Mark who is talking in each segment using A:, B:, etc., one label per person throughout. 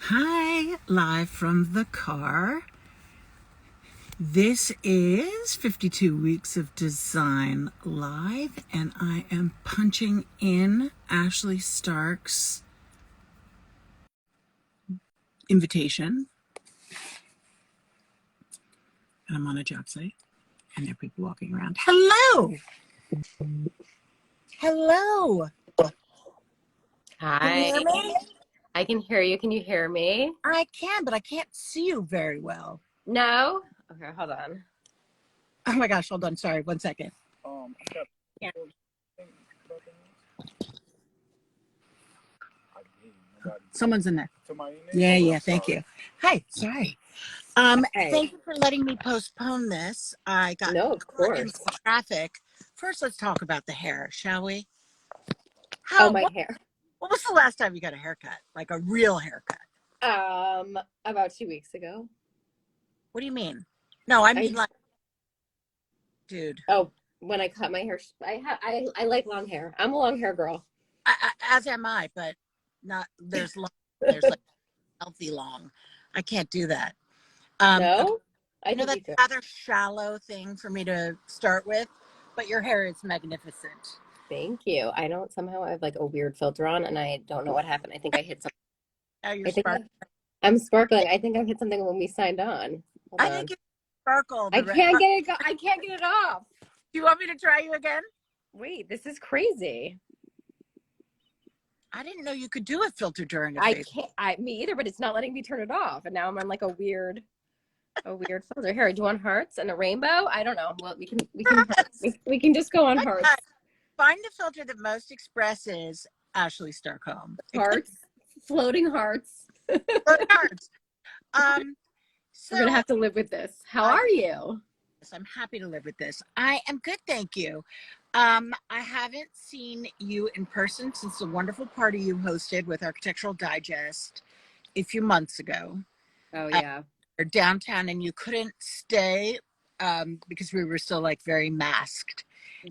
A: Hi, live from the car. This is 52 Weeks of Design Live, and I am punching in Ashley Stark's invitation. And I'm on a job site, and there are people walking around. Hello! Hello! Can you hear
B: Hi,
A: me?
B: I can hear you. Can you hear me?
A: I can, but I can't see you very well.
B: No? Okay, hold on.
A: Oh my gosh, hold on. Sorry, 1 second. Yeah. Someone's in there. Yeah, thank you. Hi, sorry.
B: Hey.
A: Thank you for letting me postpone this. I got
B: No, of
A: caught in
B: course.
A: some traffic. First, let's talk about the hair, shall we?
B: Oh,
A: How?
B: my
A: What,
B: hair.
A: what was the last time you got a haircut? Like a real haircut?
B: About 2 weeks ago.
A: What do you mean? No, I mean
B: I
A: like, dude.
B: oh, when I cut my hair, I like long hair. I'm a long hair girl.
A: As am I, but not. There's long. There's like healthy long. I can't do that. Okay,
B: No?
A: I
B: I
A: know
B: think
A: that's
B: you could.
A: a rather shallow thing for me to start with, but your hair is magnificent.
B: Thank you. I don't somehow I have like a weird filter on and I don't know what happened. I think I hit something.
A: Now you're
B: I think
A: sparkling.
B: I'm sparkling. I think I hit something when we signed on. Hold
A: I
B: on.
A: think you sparkle.
B: I can't get it off.
A: Do you want me to try you again?
B: Wait, this is crazy.
A: I didn't know you could do a filter during a
B: I
A: face.
B: can't. Me either, but it's not letting me turn it off. And now I'm on like a weird filter. Here, do you want hearts and a rainbow? I don't know. Well,
A: Yes.
B: we can just go on
A: Okay.
B: hearts.
A: Find the filter that most expresses Ashley Starcombe. It could
B: Hearts, floating hearts.
A: be cards. Um,
B: We're gonna
A: so
B: have to live with this. How
A: I,
B: are you?
A: I'm happy to live with this. I am good, thank you. I haven't seen you in person since the wonderful party you hosted with Architectural Digest a few months ago.
B: Oh
A: Uh,
B: yeah.
A: Downtown, and you couldn't stay because we were still like very masked.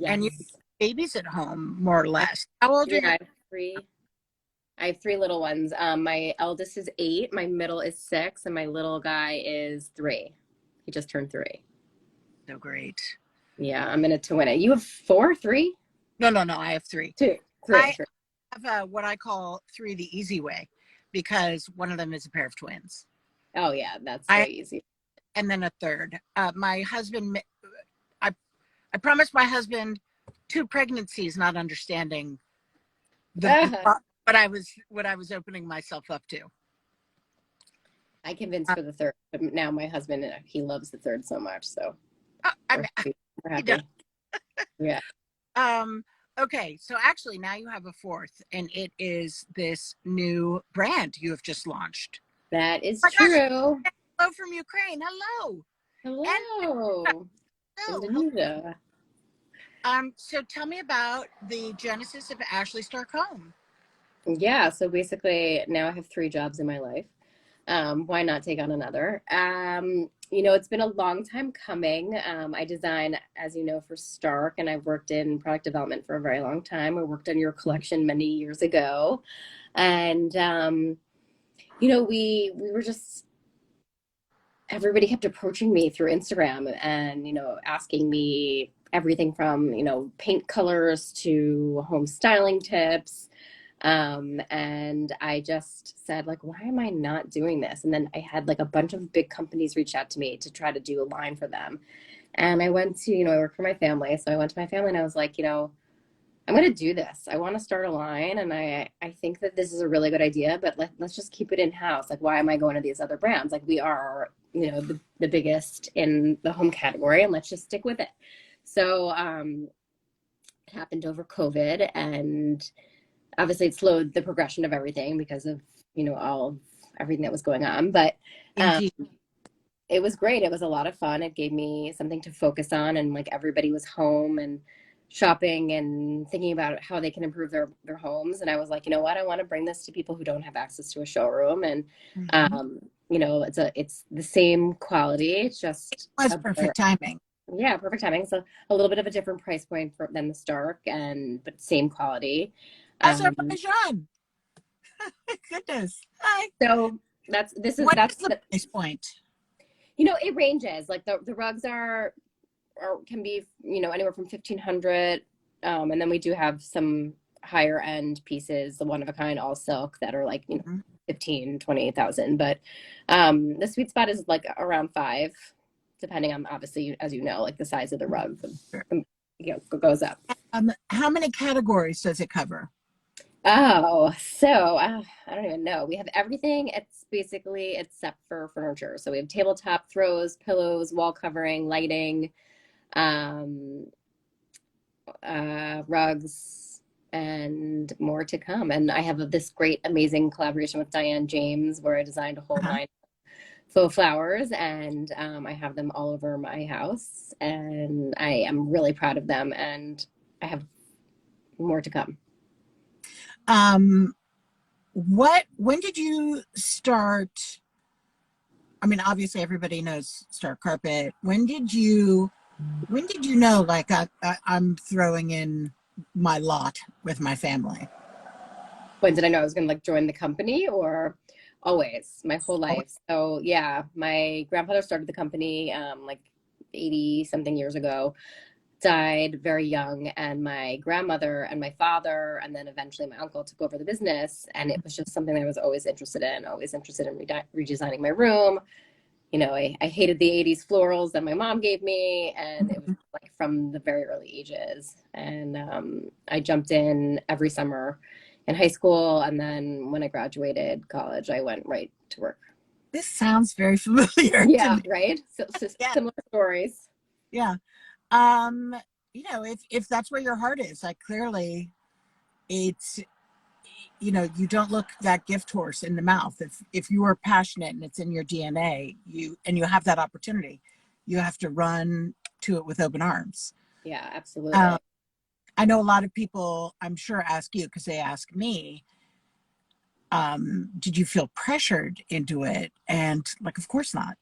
A: And you
B: Yes.
A: babies at home, more or
B: I,
A: less. How old are
B: yeah,
A: your?
B: I have three little ones. My eldest is 8, my middle is 6, and my little guy is 3. He just turned 3.
A: So great.
B: Yeah, I'm in it to win it. You have 4, 3,
A: No. I have three.
B: 2, 3,
A: I
B: 3.
A: have what I call three the easy way, because one of them is a pair of twins.
B: Oh yeah, that's
A: I
B: way easy.
A: and then a third. My husband, I I promised my husband 2 pregnancies, not understanding the what I was opening myself up to.
B: I convinced
A: Uh,
B: for the third, but now my husband he loves the third so much, so
A: I
B: we're
A: mean,
B: happy. We're
A: he does.
B: happy. Yeah,
A: Okay, so actually now you have a fourth, and it is this new brand you have just launched.
B: that is
A: Oh my gosh,
B: true.
A: hello from Ukraine. Hello. And
B: Hello,
A: hello.
B: Indonesia.
A: So tell me about the genesis of Ashley Starcombe.
B: Yeah, so basically now I have 3 jobs in my life. Why not take on another? It's been a long time coming. I design, as you know, for Stark, and I've worked in product development for a very long time. I worked on your collection many years ago, and we were just everybody kept approaching me through Instagram and asking me everything from paint colors to home styling tips. And I just said, like, why am I not doing this? And then I had like a bunch of big companies reach out to me to try to do a line for them. And I went to, I work for my family. So I went to my family and I was like, I'm going to do this. I want to start a line. And I think that this is a really good idea, but let's just keep it in house. Like, why am I going to these other brands? Like, we are, the biggest in the home category, and let's just stick with it. So, it happened over COVID, and obviously it slowed the progression of everything because of all of everything that was going on, but um,
A: Indeed.
B: it was great. It was a lot of fun. It gave me something to focus on, and like everybody was home and shopping and thinking about how they can improve their homes. And I was like, you know what, I want to bring this to people who don't have access to a showroom. And
A: Mm-hmm.
B: it's the same quality, it's just
A: Was
B: a better,
A: perfect timing.
B: yeah, perfect timing. So a little bit of a different price point than the Stark, but same quality. um,
A: Azerbaijan. Goodness. Hi.
B: So That's this is
A: What
B: that's
A: is the price point?
B: you know, it ranges. Like the rugs can be, you know, anywhere from 1,500, and then we do have some higher end pieces, the one of a kind all silk that are like, you know,
A: Mhm.
B: 15, 20,000. But the sweet spot is like around five, depending on, obviously, as you know, like the size of the rug,
A: Sure.
B: you know, goes up.
A: How many categories does it cover?
B: Oh, so I don't even know. We have everything. It's basically except for furniture. So we have tabletop throws, pillows, wall covering, lighting, um, rugs, and more to come. And I have this great, amazing collaboration with Diane James, where I designed a whole
A: Uh-huh.
B: line of faux flowers, and I have them all over my house, and I am really proud of them. And I have more to come.
A: Um, when did you start? I mean, obviously everybody knows Star Carpet. When did you know, like, I'm throwing in my lot with my family?
B: When did I know I was going to like join the company, or always my whole
A: Oh,
B: life? So yeah, my grandfather started the company like 80 something years ago, died very young, and my grandmother and my father and then eventually my uncle took over the business, and it was just something that I was always interested in redesigning my room. You know, I hated the 80s florals that my mom gave me, and it was like from the very early ages. And I jumped in every summer in high school, and then when I graduated college, I went right to work.
A: this sounds very familiar to
B: Yeah,
A: me.
B: right. So
A: Yeah,
B: similar stories.
A: yeah. Um, if that's where your heart is, like clearly it's you don't look that gift horse in the mouth. If you are passionate and it's in your DNA, you have that opportunity, you have to run to it with open arms.
B: Yeah,
A: Um,
B: absolutely.
A: I know a lot of people, I'm sure, ask you because they ask me, did you feel pressured into it? And like, of course not.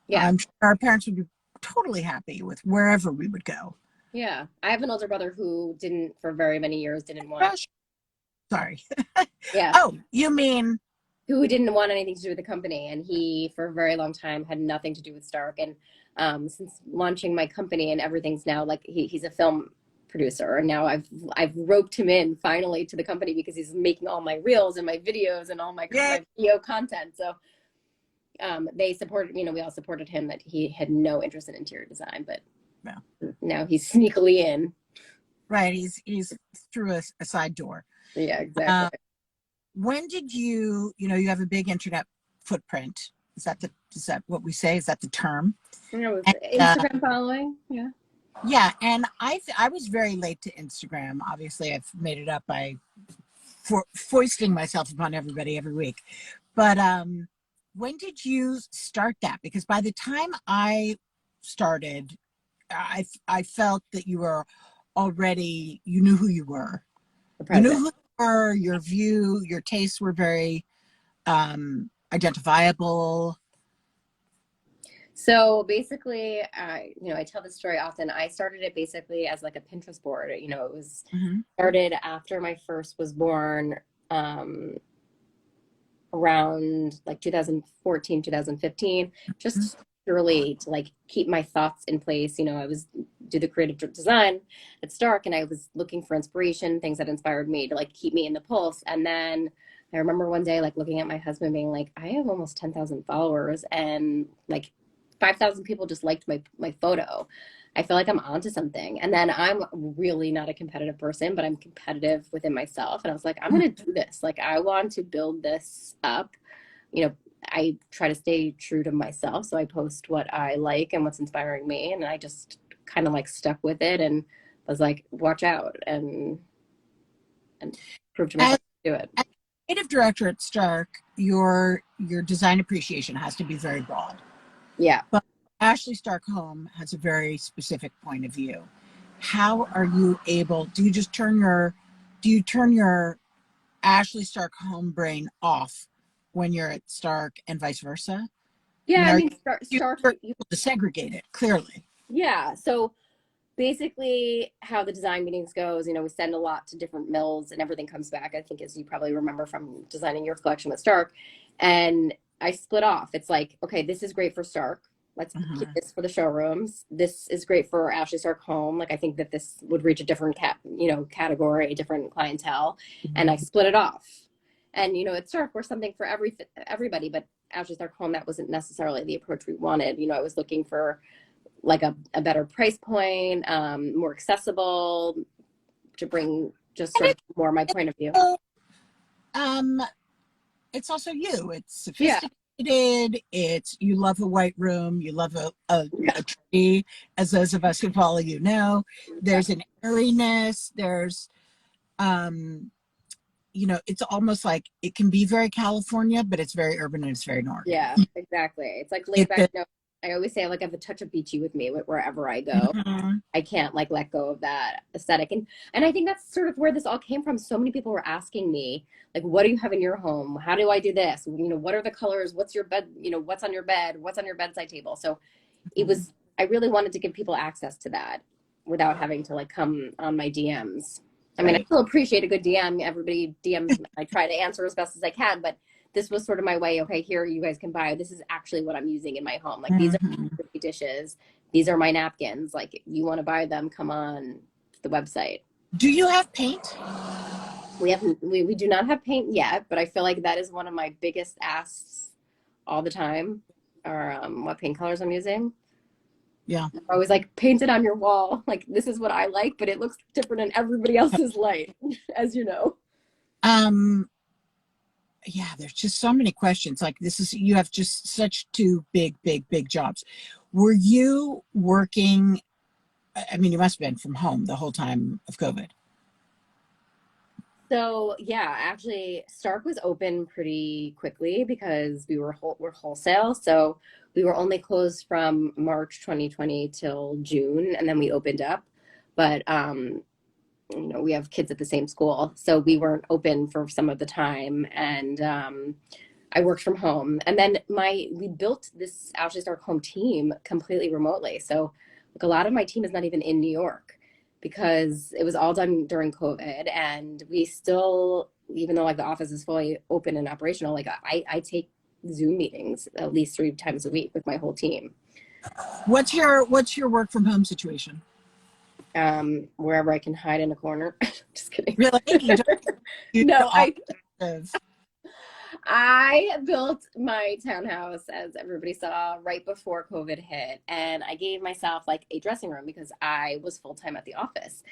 B: Yeah,
A: I'm sure our parents would be totally happy with wherever we would go.
B: yeah. I have an older brother who didn't, for very many years, didn't want.
A: Gosh, sorry.
B: Yeah,
A: Oh, you mean
B: who didn't want anything to do with the company, and he for a very long time had nothing to do with Stark. And since launching my company and everything's now like he's a film producer, and now I've roped him in finally to the company because he's making all my reels and my videos and all
A: yeah,
B: my video content. So they supported, you know, we all supported him, that he had no interest in interior design, but
A: no,
B: now he's sneakily in.
A: right? He's through a side door.
B: Yeah, exactly.
A: Um, when did you have a big internet footprint? Is that what we say? Is that the term?
B: You know,
A: And,
B: Instagram following. Yeah.
A: yeah, and I was very late to Instagram. Obviously, I've made it up by foisting myself upon everybody every week. But when did you start that? Because by the time I started, I felt that you knew who you were.
B: The
A: You knew
B: present.
A: who you were, your tastes were very identifiable.
B: So basically, you know, I tell this story often. I started it basically as like a Pinterest board. You know, it was
A: Hmm.
B: started after my first was born, um, around like 2014, 2015, just purely to like keep my thoughts in place. You know, I was do the creative design at Stark, and I was looking for inspiration, things that inspired me to like keep me in the pulse. And then I remember one day like looking at my husband being like, I have almost 10,000 followers, and like 5,000 people just liked my photo. I feel like I'm onto something. And then I'm really not a competitive person, but I'm competitive within myself. And I was like, I'm going to do this. Like, I want to build this up. You know, I try to stay true to myself. So I post what I like and what's inspiring me. And I just kind of like stuck with it and was like, watch out, and prove to myself
A: As,
B: to do it.
A: as creative director at Stark, your design appreciation has to be very broad.
B: Yeah.
A: But Ashley Stark Home has a very specific point of view. How are you able? Do you turn your Ashley Stark home brain off when you're at Stark and vice versa? I
B: Yeah.
A: mean,
B: I
A: are
B: mean,
A: you
B: Stark,
A: able to segregate it clearly?
B: yeah. So basically how the design meetings goes, you know, we send a lot to different mills and everything comes back, I think, as you probably remember from designing your collection with Stark. And I split off. It's like, okay, this is great for Stark. Let's keep
A: Uh-huh.
B: this for the showrooms. This is great for Ashley Stark Home. Like I think that this would reach a different category, a different clientele. And I
A: Mhm.
B: split it off. And at Stark, we're something for everybody, but Ashley Stark Home, that wasn't necessarily the approach we wanted. I was looking for like a better price point, more accessible, to bring just
A: And
B: sort of more my point of view.
A: um, it's also you. It's
B: Yeah.
A: sophisticated. It's you love a white room. You love
B: Yeah.
A: a tree, as those of us who follow you know.
B: Yeah.
A: There's an airiness. There's um, it's almost like it can be very California, but it's very urban and it's very Norton.
B: Yeah, exactly. It's like laid
A: It's
B: back. I always say I like have a touch of beachy with me wherever I go.
A: Mhm.
B: I can't like let go of that aesthetic. And I think that's sort of where this all came from. So many people were asking me, like, what do you have in your home? How do I do this? What are the colors? What's your bed? What's on your bed? What's on your bedside table? So I really wanted to give people access to that without having to like come on my DMs. I mean, I
A: Right.
B: still appreciate a good DM. Everybody DMs, I try to answer as best as I can, but this was sort of my way. Okay, here you guys can buy. This is actually what I'm using in my home. Like these are
A: Mhm.
B: my dishes. These are my napkins. Like if you want to buy them, come on to the website.
A: Do you have paint?
B: We do not have paint yet, but I feel like that is one of my biggest asks all the time. Or what paint colors I'm using.
A: Yeah.
B: I was like, paint it on your wall. Like this is what I like, but it looks different in everybody else's light, as you know.
A: Um, yeah, there's just so many questions. Like you have just such two big jobs. Were you working? I mean, you must have been from home the whole time of COVID.
B: So yeah, actually, Stark was open pretty quickly because we're wholesale. So we were only closed from March 2020 till June, and then we opened up. But we have kids at the same school, so we weren't open for some of the time, and I worked from home. And then we built this Ashley Stark Home team completely remotely. So like a lot of my team is not even in New York because it was all done during COVID. And we still, even though like the office is fully open and operational, like I take Zoom meetings at least 3 times a week with my whole team.
A: What's your work from home situation?
B: Wherever I can hide in a corner. Just kidding.
A: Really? You don't use the
B: No,
A: office?
B: I built my townhouse, as everybody saw, right before COVID hit. And I gave myself like a dressing room because I was full time at the office.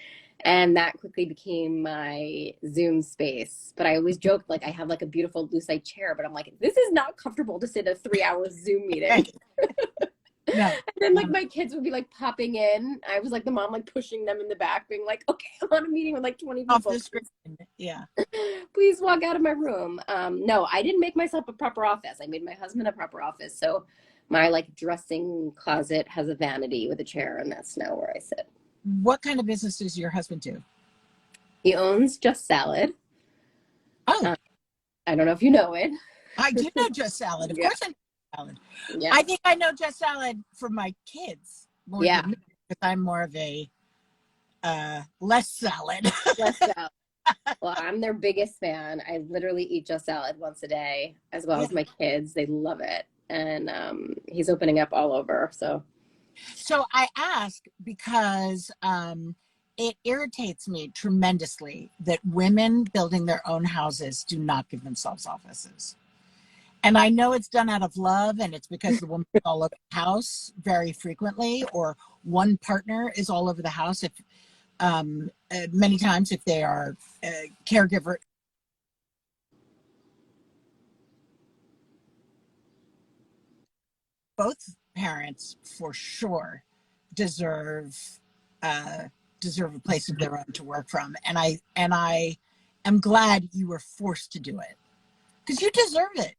B: And that quickly became my Zoom space. But I always joked like I have like a beautiful lucite chair, but I'm like, this is not comfortable to sit a 3 hour Zoom meeting.
A: Right. No.
B: And then like my kids would be like popping in. I was like the mom like pushing them in the back, being like, okay, I'm on a meeting with like 20
A: Off
B: people.
A: the screen. Yeah.
B: Please walk out of my room. No, I didn't make myself a proper office. I made my husband a proper office. So my like dressing closet has a vanity with a chair, and that's now where I sit.
A: What kind of business does your husband do?
B: He owns Just Salad.
A: Oh,
B: Uh, I don't know if you know it.
A: I do know Just Salad. Of
B: Yeah.
A: course I know Salad.
B: Yeah.
A: I think I know Just Salad for my kids more
B: Yeah.
A: than me because I'm more of a less salad.
B: Just Salad. Well, I'm their biggest fan. I literally eat Just Salad once a day, as well
A: Yeah.
B: as my kids. They love it. And he's opening up all over. So
A: So I ask because it irritates me tremendously that women building their own houses do not give themselves offices. And I know it's done out of love and it's because the woman is all over the house very frequently, or one partner is all over the house. If many times if they are a caregiver, both parents for sure deserve deserve a place of their own to work from. And I am glad you were forced to do it because you deserve it.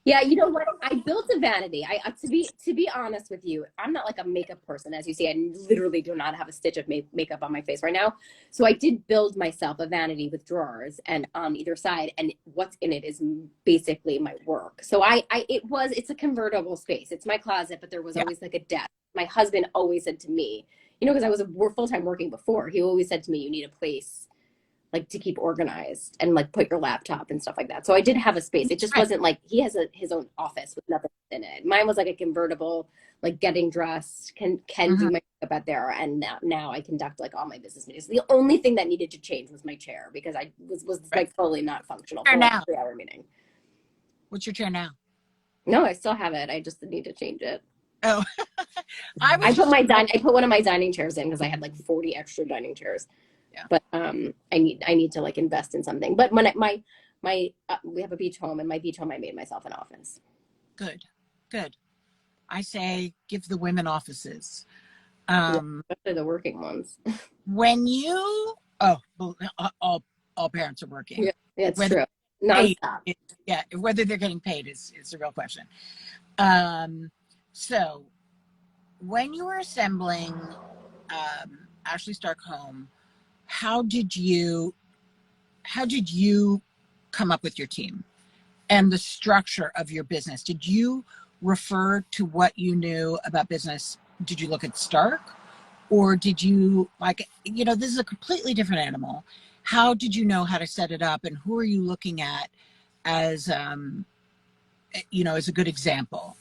B: yeah, you know what? I built a vanity. To be honest with you, I'm not like a makeup person, as you see. I literally do not have a stitch of makeup on my face right now. So I did build myself a vanity with drawers and on either side, and what's in it is basically my work. So it's a convertible space. It's my closet, but there was
A: Yeah.
B: always like a desk. My husband always said to me, because I was full time working before. He always said to me, "You need a place like to keep organized and like put your laptop and stuff like that. So I did have a space. It just
A: Right.
B: wasn't like he has his own office with nothing in it. Mine was like a convertible, like getting dressed, can do
A: Mhm.
B: my makeup out there, and now I conduct like all my business meetings. The only thing that needed to change was my chair because I was
A: Right.
B: like totally not functional
A: Chair
B: for like a
A: now.
B: 3 hour meeting.
A: What's your chair now?
B: No, I still have it. I just need to change it.
A: Oh, I was
B: I put
A: just
B: I put one of my dining chairs in because I had like 40 extra dining chairs.
A: yeah,
B: But I need to like invest in something. But when my we have a beach home, and my beach home I made myself an office.
A: good, good. I say give the women offices.
B: Yeah,
A: Um,
B: especially the working ones.
A: when you oh well, all parents are working.
B: Yeah, it's
A: Whether
B: true.
A: paid,
B: Nonstop.
A: yeah, whether they're getting paid is the real question. So when you were assembling Ashley Stark Home, how did you how did you come up with your team and the structure of your business? Did you refer to what you knew about business? Did you look at Stark, or did you like, this is a completely different animal. How did you know how to set it up, and who are you looking at as as a good example?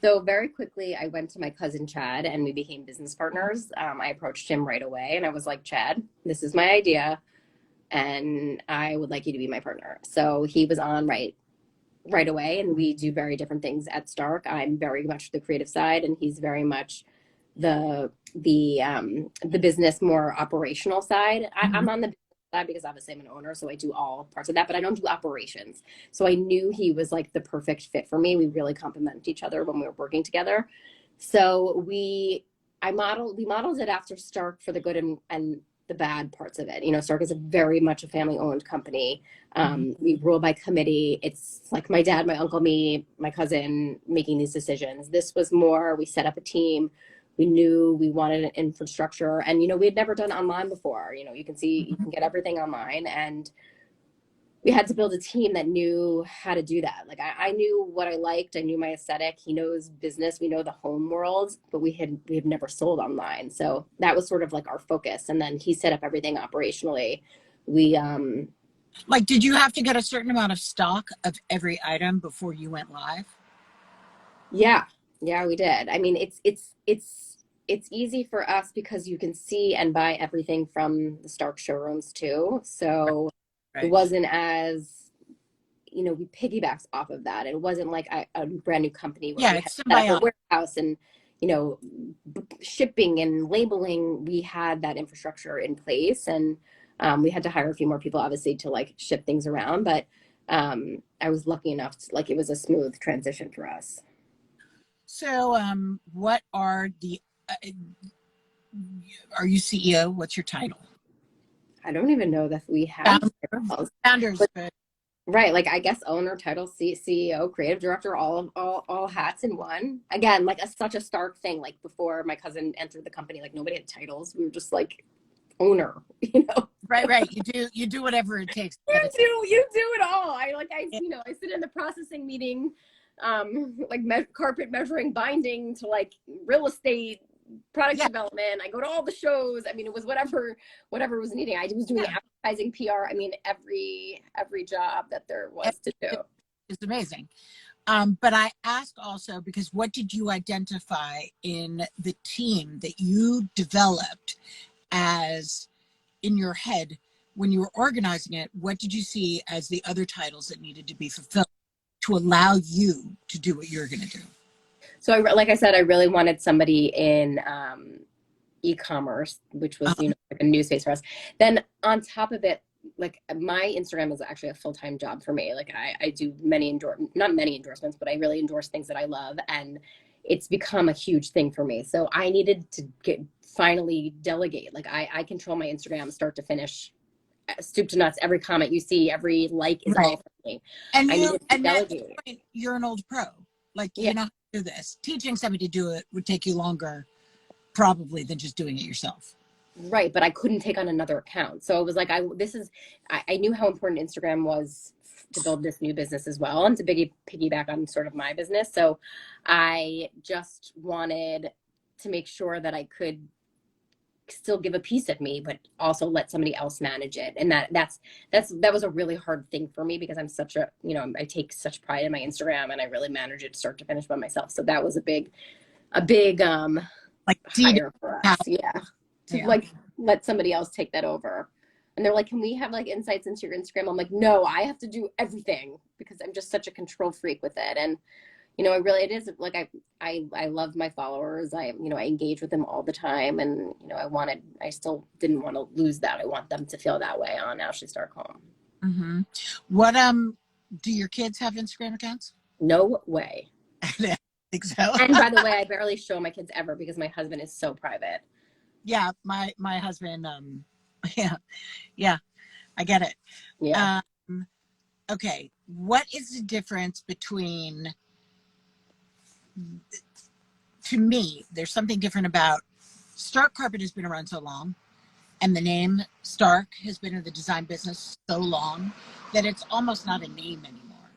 B: So very quickly, I went to my cousin Chad, and we became business partners. I approached him right away, and I was like, Chad, this is my idea, and I would like you to be my partner. So he was on right away, and we do very different things at Stark. I'm very much the creative side, and he's very much the business, more operational side. I'm on the business side because obviously I'm an owner, so I do all parts of that, but I don't do operations. So I knew he was like the perfect fit for me. We really complemented each other when we were working together. So we modeled it after Stark for the good and the bad parts of it. Stark is a very much a family owned company. We rule by committee. It's like my dad, my uncle, me, my cousin making these decisions. This was more, we set up a team. We knew we wanted an infrastructure, and we had never done online before. You can get everything online, and we had to build a team that knew how to do that. Like I knew what I liked. I knew my aesthetic. He knows business. We know the home world, but we had never sold online. So that was sort of like our focus. And then he set up everything operationally. We
A: Like, did you have to get a certain amount of stock of every item before you went live?
B: Yeah, yeah, we did. I mean, it's easy for us because you can see and buy everything from the Stark showrooms too. So it
A: Right.
B: wasn't as, we piggybacked off of that. It wasn't like a brand new company where
A: Yeah,
B: we had
A: it's
B: to set up
A: symbiotic.
B: a warehouse and, shipping and labeling. We had that infrastructure in place, and we had to hire a few more people, obviously, to like ship things around. But I was lucky enough to, like, it was a smooth transition for us.
A: So, what are you CEO? What's your title?
B: I don't even know that we have
A: Founder.
B: titles.
A: Founders,
B: But
A: but
B: right, like I guess owner, title, CEO, creative director, all hats in one. Again, like such a Stark thing. Like before my cousin entered the company, like nobody had titles. We were just like owner, you know.
A: right. You do whatever it takes to get it.
B: You do it all. I
A: Yeah,
B: I sit in the processing meeting, like carpet measuring, binding to like real estate, product
A: yeah,
B: development. I go to all the shows. I mean, it was whatever was needing. I was doing
A: yeah.
B: advertising, PR. I mean, every job that there was to do.
A: It's amazing. But I ask also because what did you identify in the team that you developed as in your head when you were organizing it? What did you see as the other titles that needed to be fulfilled to allow you to do what you're going to do?
B: So, like I said, I really wanted somebody in e-commerce, which was like a new space for us. Then on top of it, like my Instagram is actually a full-time job for me. Like I do not many endorsements, but I really endorse things that I love, and it's become a huge thing for me. So I needed to finally delegate. Like I control my Instagram start to finish, soup to nuts. Every comment you see, every like is all
A: Right.
B: for me.
A: And
B: I
A: you
B: needed to
A: and at this
B: delegate.
A: point you're an old pro. Like
B: Yeah.
A: you know how to do this. Teaching somebody to do it would take you longer probably than just doing it yourself.
B: Right, but I couldn't take on another account. So it was like I knew how important Instagram was to build this new business as well, and to piggyback on sort of my business. So I just wanted to make sure that I could still give a piece of me, but also let somebody else manage it. And that was a really hard thing for me because I'm such a, you know, I take such pride in my Instagram and I really manage it start to finish by myself. So that was a big
A: Like
B: hire for us. Yeah. To
A: yeah.
B: like let somebody else take that over. And they're like, can we have like insights into your Instagram? I'm like, no, I have to do everything because I'm just such a control freak with it. And, you know, it is like, I love my followers. You know, I engage with them all the time. And, you know, I still didn't want to lose that. I want them to feel that way on Ashley Stark Home.
A: Mm-hmm. What, do your kids have Instagram accounts?
B: No way.
A: I think so.
B: And by the way, I barely show my kids ever because my husband is so private.
A: Yeah. My husband, yeah, I get it.
B: Yeah.
A: Okay. What is the difference between, to me, there's something different about Stark Carpet has been around so long, and the name Stark has been in the design business so long that it's almost not a name anymore.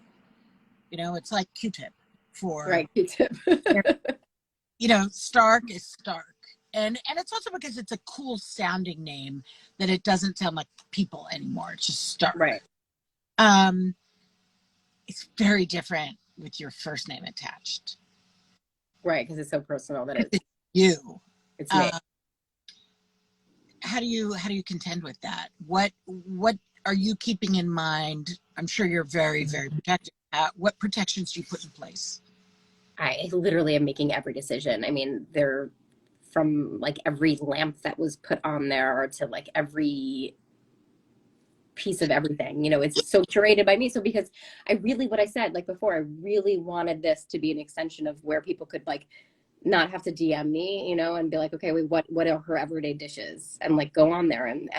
A: You know, it's like Q-tip for,
B: Right. Q-tip.
A: you know, Stark is Stark. And it's also because it's a cool sounding name that it doesn't sound like people anymore. It's just Stark.
B: Right.
A: It's very different with your first name attached.
B: Right, because it's so personal that it's
A: you.
B: It's me.
A: How do you contend with that? What are you keeping in mind? I'm sure you're very, very protected. What protections do you put in place?
B: I literally am making every decision. I mean, they're from like every lamp that was put on there to like every piece of everything, you know, it's so curated by me. So because what I said, like before, I really wanted this to be an extension of where people could like not have to DM me, you know, and be like, okay, wait, what are her everyday dishes? And like go on there and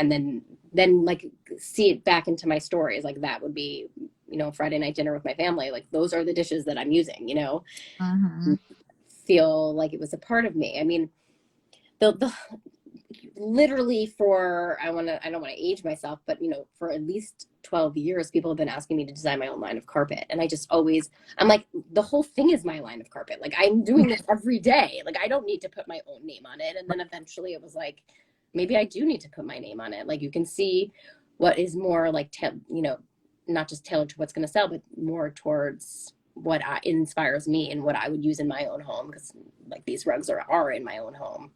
B: then like see it back into my stories. Like that would be, you know, Friday night dinner with my family. Like those are the dishes that I'm using, you know, feel like it was a part of me. I mean, the literally for I don't want to age myself, but you know, for at least 12 years people have been asking me to design my own line of carpet, and I'm like, the whole thing is my line of carpet. Like I'm doing this every day. Like I don't need to put my own name on it. And then eventually it was like, maybe I do need to put my name on it. Like you can see what is more like you know, not just tailored to what's going to sell, but more towards what inspires me and what I would use in my own home, because like these rugs are in my own home.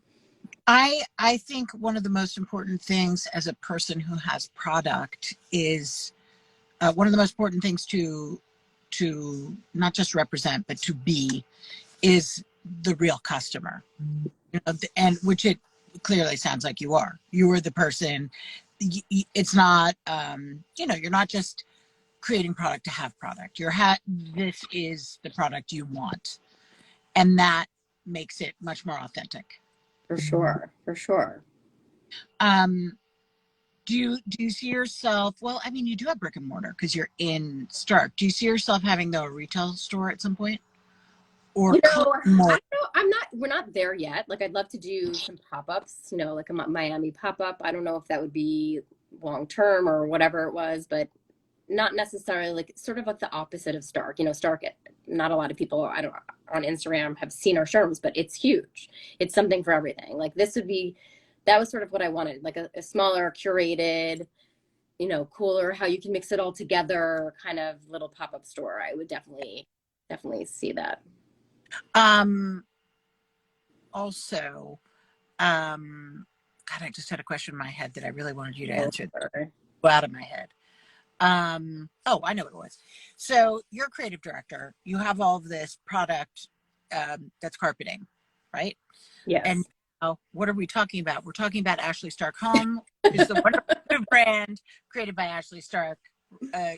A: I think one of the most important things as a person who has product is one of the most important things to not just represent but to be is the real customer. You know, and which it clearly sounds like you are. You are the person. It's not you know, you're not just creating product to have product. This is the product you want, and that makes it much more authentic.
B: For sure. For sure.
A: Do you see yourself, well, I mean, you do have brick and mortar because you're in Stark. Do you see yourself having a retail store at some point? Or
B: you know, I don't know, we're not there yet. Like I'd love to do some pop-ups, you know, like a Miami pop-up. I don't know if that would be long term or whatever it was, but not necessarily, like sort of like the opposite of Stark. You know, Stark, not a lot of people on Instagram have seen our showrooms, but it's huge. It's something for everything. Like that was sort of what I wanted, like a smaller, curated, you know, cooler, how you can mix it all together kind of little pop-up store. I would definitely see that.
A: Also, God, I just had a question in my head that I really wanted you to answer. Go out of my head. Oh, I know what it was. So you're a creative director. You have all of this product that's carpeting, right?
B: Yes.
A: And now, what are we talking about? We're talking about Ashley Stark Home, which is the wonderful brand created by Ashley Stark,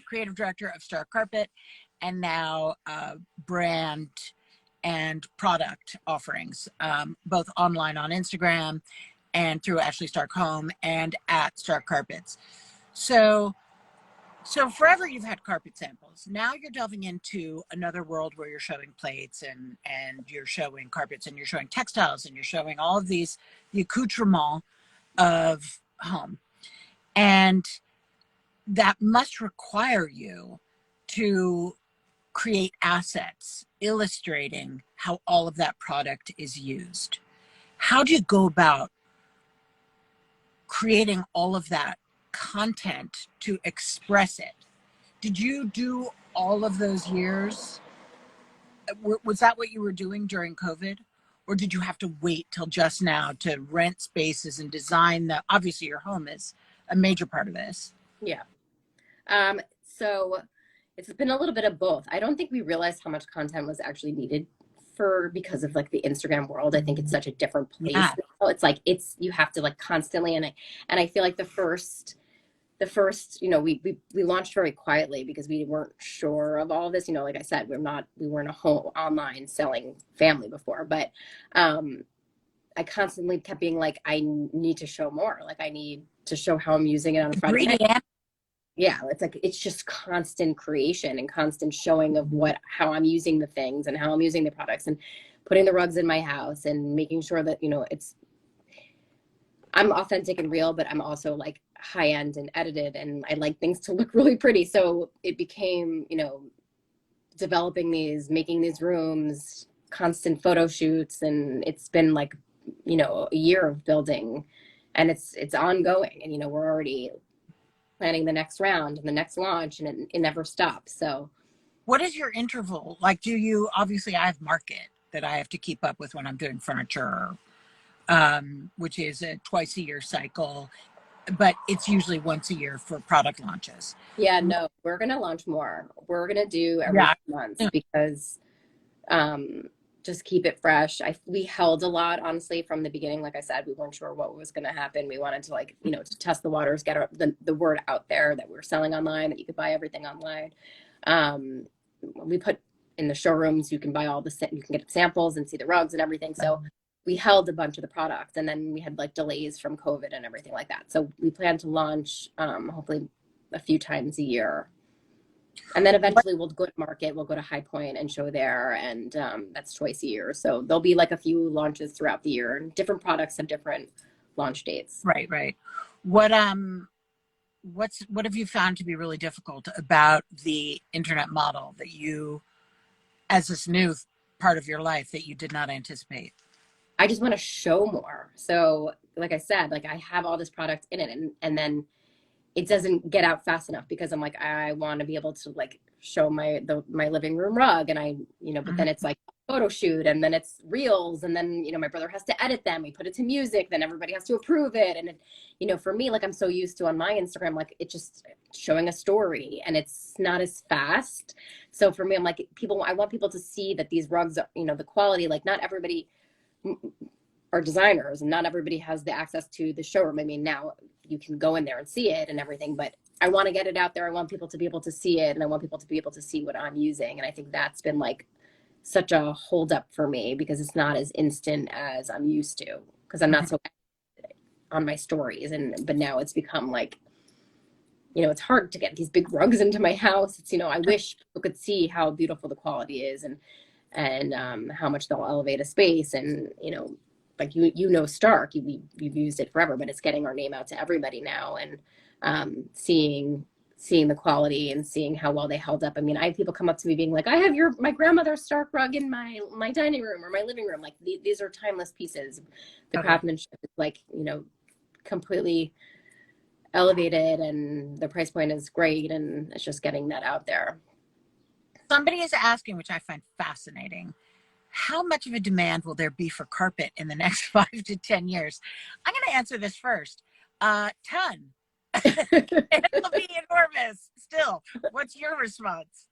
A: creative director of Stark Carpet, and now brand and product offerings, both online on Instagram and through Ashley Stark Home and at Stark Carpets. So forever you've had carpet samples. Now you're delving into another world where you're showing plates and you're showing carpets and you're showing textiles and you're showing all of these, the accoutrement of home. And that must require you to create assets illustrating how all of that product is used. How do you go about creating all of that content to express it. Did you do all of those years? Was that what you were doing during COVID? Or did you have to wait till just now to rent spaces and design the, obviously your home is a major part of this.
B: Yeah. So it's been a little bit of both. I don't think we realized how much content was actually needed because of like the Instagram world. I think it's such a different place.
A: Yeah.
B: It's like, you have to like constantly, and I feel like the first, we launched very quietly because we weren't sure of all of this. Like I said, we weren't a whole online selling family before, but I constantly kept being like, I need to show more. Like I need to show how I'm using it on Friday night. Yeah, it's like, it's just constant creation and constant showing of how I'm using the things and how I'm using the products and putting the rugs in my house and making sure that, I'm authentic and real, but I'm also like high end and edited, and I like things to look really pretty. So it became, making these rooms, constant photo shoots, and it's been like, a year of building, and it's ongoing, and we're already planning the next round and the next launch, and it never stops. So
A: what is your interval? Like, obviously I have market that I have to keep up with when I'm doing furniture, which is a twice a year cycle, but it's usually once a year for product launches.
B: Yeah, no, we're going to launch more. We're going to do every 2 months because, just keep it fresh. We held a lot, honestly, from the beginning. Like I said, we weren't sure what was going to happen. We wanted to to test the waters, get the word out there that we're selling online, that you could buy everything online. We put in the showrooms, you can buy you can get samples and see the rugs and everything. So we held a bunch of the products, and then we had like delays from COVID and everything like that. So we plan to launch, hopefully a few times a year. And then eventually we'll go to market, we'll go to High Point and show there. And that's twice a year. So there'll be like a few launches throughout the year, and different products have different launch dates.
A: Right. What have you found to be really difficult about the internet model that you, as this new part of your life, that you did not anticipate?
B: I just want to show more. So like I said, like I have all this product in it, and then it doesn't get out fast enough because I'm like, I want to be able to like show my living room rug, and but then it's like a photo shoot, and then it's reels, and then, my brother has to edit them. We put it to music, then everybody has to approve it. And for me, like I'm so used to on my Instagram, like it's just showing a story and it's not as fast. So for me, I'm like, I want people to see that these rugs are, the quality, like not everybody are designers and not everybody has the access to the showroom. I mean, now you can go in there and see it and everything, but I want to get it out there. I want people to be able to see it, and I want people to be able to see what I'm using. And I think that's been like such a holdup for me because it's not as instant as I'm used to, because I'm not so on my stories. But now it's become like, it's hard to get these big rugs into my house. It's, I wish people could see how beautiful the quality is and how much they'll elevate a space. And, like, Stark, you've used it forever, but it's getting our name out to everybody now, and seeing the quality and seeing how well they held up. I mean, I have people come up to me being like, I have my grandmother's Stark rug in my dining room or my living room. Like these are timeless pieces. The craftsmanship is like, completely elevated, and the price point is great, and it's just getting that out there.
A: Somebody is asking, which I find fascinating, how much of a demand will there be for carpet in the next 5 to 10 years? I'm going to answer this first. Ton. It'll be enormous still. What's your response?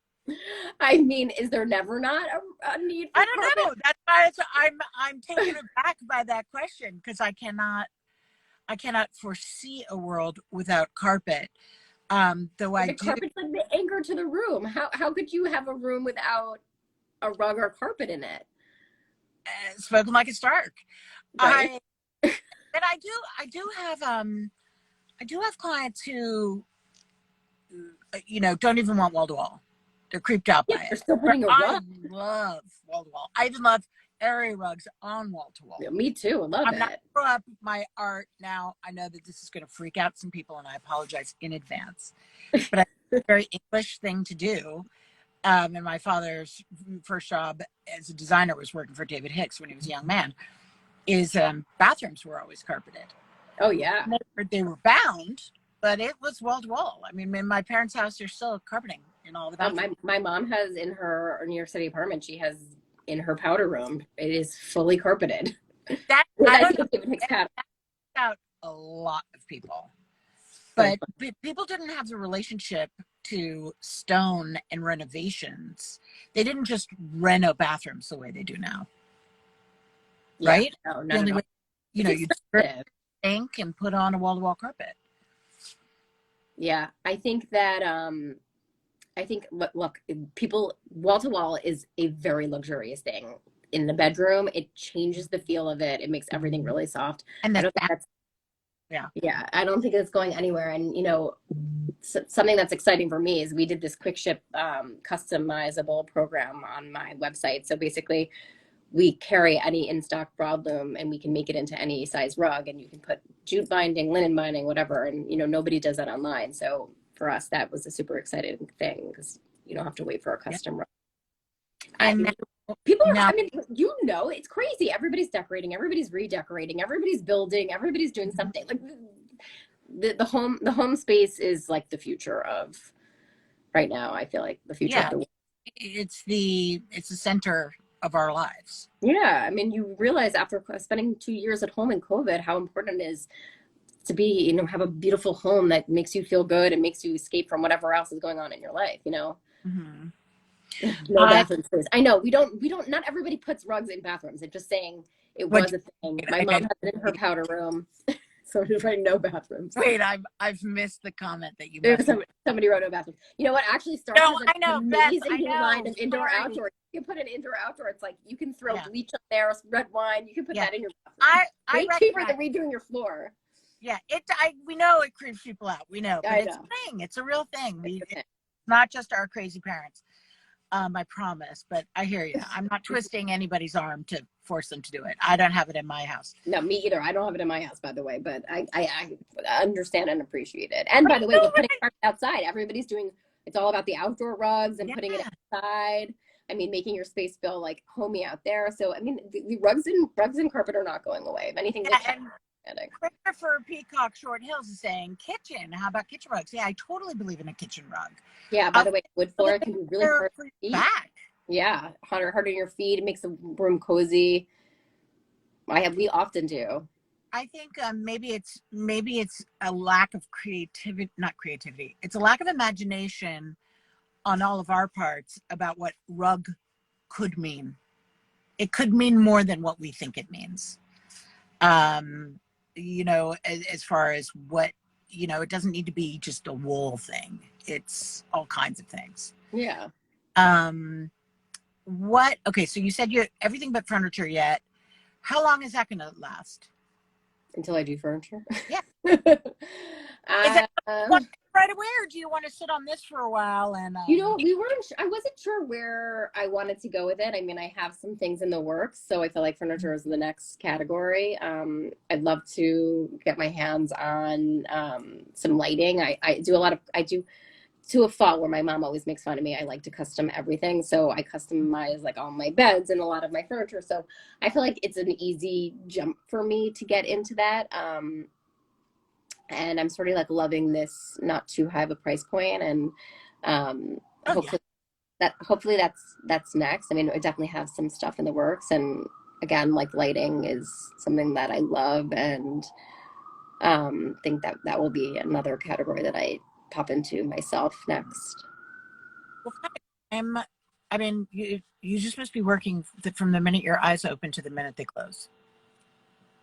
B: I mean, is there never not a need for
A: I don't
B: carpet?
A: know. That's why I'm taken aback by that question, because I cannot foresee a world without carpet. Though I do.
B: Carpet's like the anchor to the room. How could you have a room without a rug or carpet in it?
A: Spoken like a Stark.
B: Right.
A: I do have clients who, don't even want wall to wall. They're creeped out by it.
B: They're still putting a rug.
A: I love wall to wall. I even love area rugs on wall to wall.
B: Yeah, me too. I love it.
A: I'm not throw up my art now. I know that this is going to freak out some people, and I apologize in advance. But it's a very English thing to do. And my father's first job as a designer was working for David Hicks when he was a young man. Bathrooms were always carpeted.
B: Oh yeah.
A: They were bound, but it was wall to wall. I mean, in my parents' house, there's still carpeting in all the
B: Oh,
A: bathrooms.
B: my mom has in her New York City apartment, she has in her powder room, it is fully carpeted.
A: That
B: Which
A: I
B: I
A: don't
B: think
A: know
B: is even takes pattern.
A: about a lot of people,
B: So
A: but people didn't have the relationship to stone and renovations. They didn't just reno bathrooms the way they do now,
B: yeah,
A: right?
B: no,
A: The
B: not at
A: only
B: all.
A: way, you
B: It's
A: know, you'd strip
B: expensive.
A: the sink and put on a wall-to-wall carpet.
B: Yeah, I think that I think look, people wall to wall is a very luxurious thing. In the bedroom, it changes the feel of it. It makes everything really soft.
A: And
B: I
A: the
B: don't think
A: sound,
B: that's
A: yeah.
B: yeah, I don't think it's going anywhere. And something that's exciting for me is we did this quick ship customizable program on my website. So basically, we carry any in stock broadloom and we can make it into any size rug, and you can put jute binding, linen binding, whatever. And nobody does that online. So for us, that was a super exciting thing because you don't have to wait for a
A: Yeah.
B: custom rug. I,
A: And
B: people are,
A: now,
B: I mean, it's crazy. Everybody's decorating, everybody's redecorating, everybody's building, everybody's doing something. Like the home space is like the future of right now. I feel like the future of
A: yeah,
B: the world.
A: it's the center of our lives.
B: Yeah, I mean, you realize after spending 2 years at home in COVID how important it is to be, have a beautiful home that makes you feel good and makes you escape from whatever else is going on in your life.
A: Mm-hmm.
B: No bathroom space. I know we don't, not everybody puts rugs in bathrooms. I'm just saying it
A: What
B: was a thing. My
A: I
B: mom
A: did.
B: has it in her powder room. So just writing no bathrooms.
A: Wait, I've missed the comment that you
B: There
A: must
B: was
A: have.
B: somebody wrote no bathrooms. You know what? Actually, Stark
A: No,
B: has an
A: I know, Beth. I
B: amazing line
A: know.
B: of indoor
A: Sorry.
B: outdoor. You can put an indoor outdoor. It's like you can throw
A: Yeah,
B: bleach up there, red wine. You can put
A: yeah.
B: that in your bathroom.
A: I
B: Way cheaper
A: recognize.
B: than redoing your floor.
A: Yeah, we know it creeps people out. We know, but
B: I
A: it's
B: know.
A: a thing. It's a real thing. It's
B: Okay.
A: not just our crazy parents. I promise. But I hear you. I'm not twisting anybody's arm to force them to do it. I don't have it in my house.
B: No, me either. I don't have it in my house, by the way, but I understand and appreciate it. And
A: But
B: by
A: you
B: the way,
A: know
B: with
A: what?
B: putting it outside, everybody's doing it's all about the outdoor rugs and
A: Yeah,
B: putting it outside. I mean, making your space feel like homey out there. So I mean, the rugs and carpet are not going away. If anything,
A: yeah.
B: they kept
A: And
B: adding.
A: Christopher Peacock Short Hills is saying kitchen. How about kitchen rugs? Yeah, I totally believe in a kitchen rug.
B: Yeah, by the way, wood
A: So
B: floor
A: that
B: can be really
A: they're
B: hard
A: for your
B: to eat.
A: back.
B: Yeah, harder on your feet. It makes the room cozy. We often do.
A: I think maybe it's a lack of creativity, not creativity. It's a lack of imagination on all of our parts about what rug could mean. It could mean more than what we think it means. Um, as far as what, it doesn't need to be just a wool thing. It's all kinds of things.
B: Yeah,
A: Um, okay, so you said you everything but furniture yet. How long is that going to last?
B: until I do furniture.
A: Yeah. Is it
B: Um,
A: right away, or do you want to sit on this for a while? And
B: I wasn't sure where I wanted to go with it. I mean, I have some things in the works, so I feel like furniture is the next category. I'd love to get my hands on some lighting. I do to a fault where my mom always makes fun of me. I like to custom everything. So I customize like all my beds and a lot of my furniture. So I feel like it's an easy jump for me to get into that. And I'm sort of like loving this not too high of a price point, and
A: oh yeah,
B: hopefully that's next. I mean, I definitely have some stuff in the works, and again, like lighting is something that I love, and think that will be another category that I pop into myself next.
A: well, I mean, you just must be working from the minute your eyes open to the minute they close.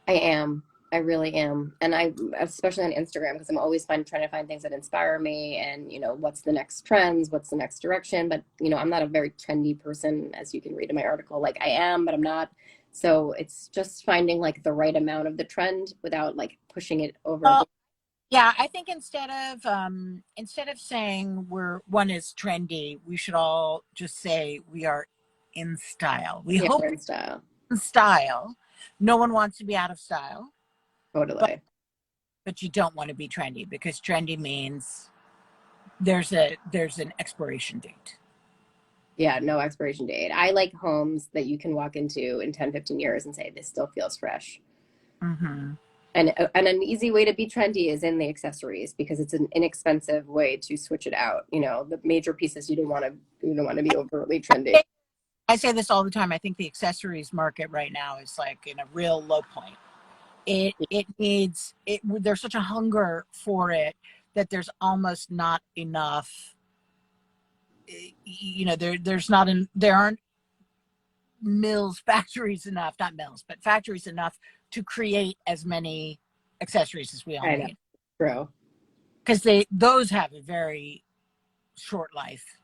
B: I am. I really am. And I, especially on Instagram, because I'm always trying to find things that inspire me and, what's the next trends, what's the next direction. But, I'm not a very trendy person, as you can read in my article. Like I am, but I'm not. So it's just finding like the right amount of the trend without like pushing it over.
A: Well, yeah, I think instead of saying one is trendy, we should all just say we are in style. We
B: Yeah,
A: hope
B: we're in style.
A: in style. No one wants to be out of style,
B: Totally.
A: but you don't want to be trendy, because trendy means there's an expiration date.
B: Yeah, no expiration date. I like homes that you can walk into in 10, 15 years and say, this still feels fresh.
A: Mm-hmm.
B: And an easy way to be trendy is in the accessories because it's an inexpensive way to switch it out. You know, the major pieces you don't want to be overtly trendy.
A: I say this all the time. I think the accessories market right now is like in a real low point. It needs it. There's such a hunger for it that there's almost not enough. You know, there aren't factories enough, not mills, but factories enough to create as many accessories as we all
B: I know.
A: need.
B: True.
A: Because those have a very short life,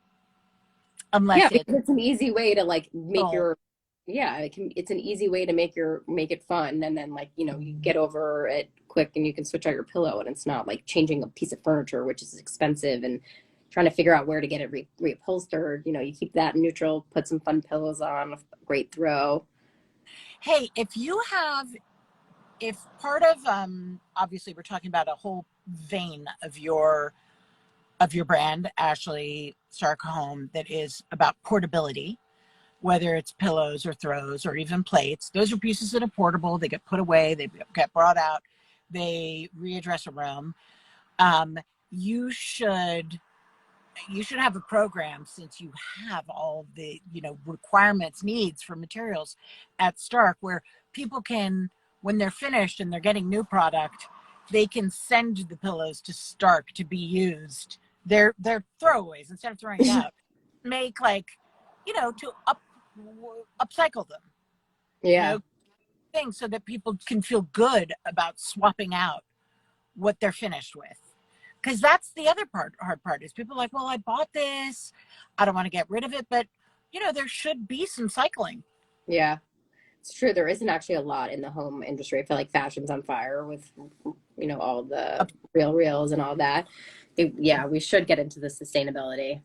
B: Yeah,
A: unless it's
B: because it's an easy way to like make
A: oh,
B: your yeah, it's an easy way to make it fun, and then like, you know, you get over it quick and you can switch out your pillow, and it's not like changing a piece of furniture, which is expensive, and trying to figure out where to get it reupholstered. You know, you keep that neutral, put some fun pillows on, a great throw.
A: hey, if part of obviously we're talking about a whole vein of your brand, Ashley Stark Home, that is about portability, whether it's pillows or throws or even plates. Those are pieces that are portable. They get put away, they get brought out, they readdress a room. Um, you should have a program, since you have all the requirements, needs for materials at Stark, where people can, when they're finished and they're getting new product, they can send the pillows to Stark to be used. They're throwaways, instead of throwing it out, make like, to upcycle them,
B: Yeah.
A: things, so that people can feel good about swapping out what they're finished with. Because that's the other hard part, is people are like, well, I bought this, I don't want to get rid of it, but there should be some cycling.
B: Yeah. It's true. There isn't actually a lot in the home industry. I feel like fashion's on fire with, you know, all the real reels and all that. Yeah, we should get into the sustainability.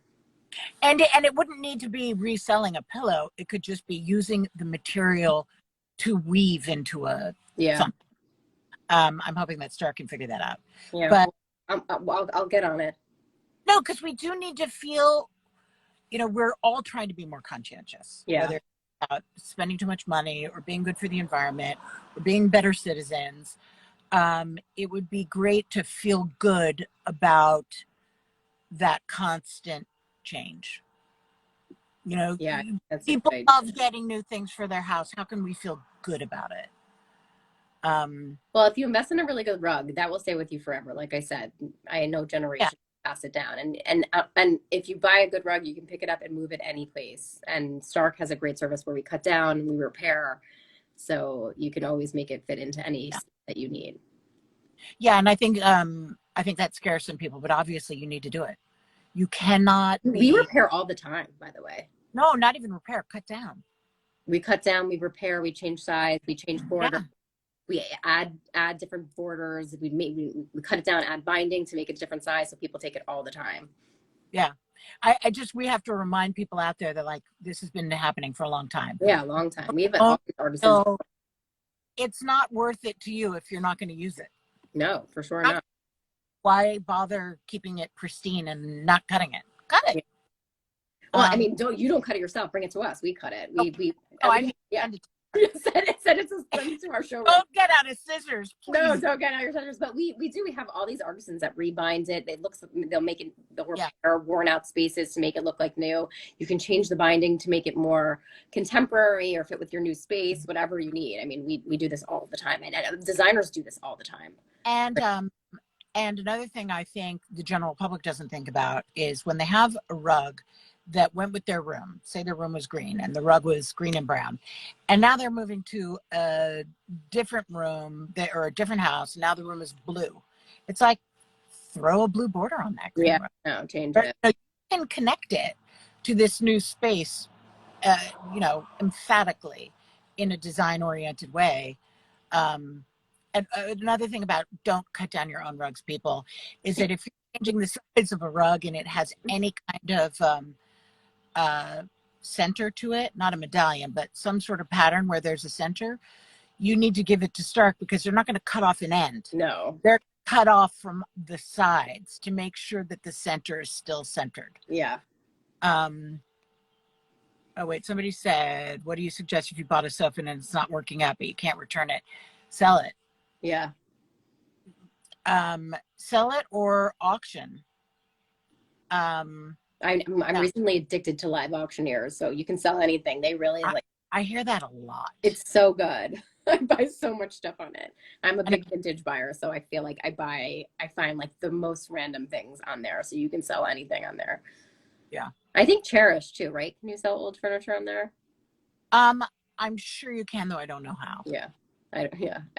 A: And it wouldn't need to be reselling a pillow. It could just be using the material to weave into
B: Yeah.
A: something. I'm hoping that Stark can figure that out.
B: Yeah.
A: But
B: I'll get on it.
A: no, because we do need to feel, we're all trying to be more conscientious.
B: Yeah.
A: Whether it's about spending too much money or being good for the environment or being better citizens. It would be great to feel good about that constant change.
B: Yeah.
A: People love getting new things for their house. How can we feel good about it?
B: Well, if you invest in a really good rug, that will stay with you forever. Like I said, I know generations pass it down, and if you buy a good rug, you can pick it up and move it any place. And Stark has a great service where we cut down, we repair, so you can always make it fit into any that you need.
A: Yeah, and I think that scares some people, but obviously you need to do it. You cannot.
B: We repair all the time, by the way.
A: No, not even repair. Cut down.
B: We cut down, we repair, we change size, we change border.
A: Yeah.
B: We add different borders. We cut it down, add binding to make it a different size, so people take it all the time.
A: Yeah, we have to remind people out there that, like, this has been happening for a long time.
B: Yeah, a long time. We have all these artisans.
A: So it's not worth it to you if you're not going to use it.
B: No, for sure not.
A: Why bother keeping it pristine and not cutting it? Cut it.
B: Yeah. Well, I mean, don't cut it yourself. Bring it to us. We cut it. Send it to our showroom.
A: Don't get out of scissors, please.
B: No, don't get out your scissors. But we have all these artisans that rebind it. They'll repair worn out spaces to make it look like new. You can change the binding to make it more contemporary or fit with your new space, whatever you need. I mean, we do this all the time, and designers do this all the time.
A: And another thing I think the general public doesn't think about is when they have a rug that went with their room, say their room was green and the rug was green and brown, and now they're moving to a different room or a different house. Now the room is blue. It's like, throw a blue border on that green rug.
B: No, change it.
A: So you can connect it to this new space, emphatically, in a design-oriented way. And another thing about don't cut down your own rugs, people, is that if you're changing the size of a rug and it has any kind of center to it, not a medallion, but some sort of pattern where there's a center, you need to give it to Stark, because they're not going to cut off an end.
B: No.
A: They're cut off from the sides to make sure that the center is still centered.
B: Yeah.
A: Oh, wait, somebody said, what do you suggest if you bought a sofa and it's not working out, but you can't return it? Sell it.
B: Yeah.
A: Sell it or auction.
B: I'm
A: Yeah.
B: recently addicted to live auctioneers, so you can sell anything. They really like.
A: I hear that a lot.
B: It's so good. I buy so much stuff on it. I'm a
A: And
B: big vintage buyer, so I feel like I find like the most random things on there, so you can sell anything on there.
A: yeah.
B: I think Cherish too, right? Can you sell old furniture on there?
A: I'm sure you can, though I don't know how.
B: Yeah. I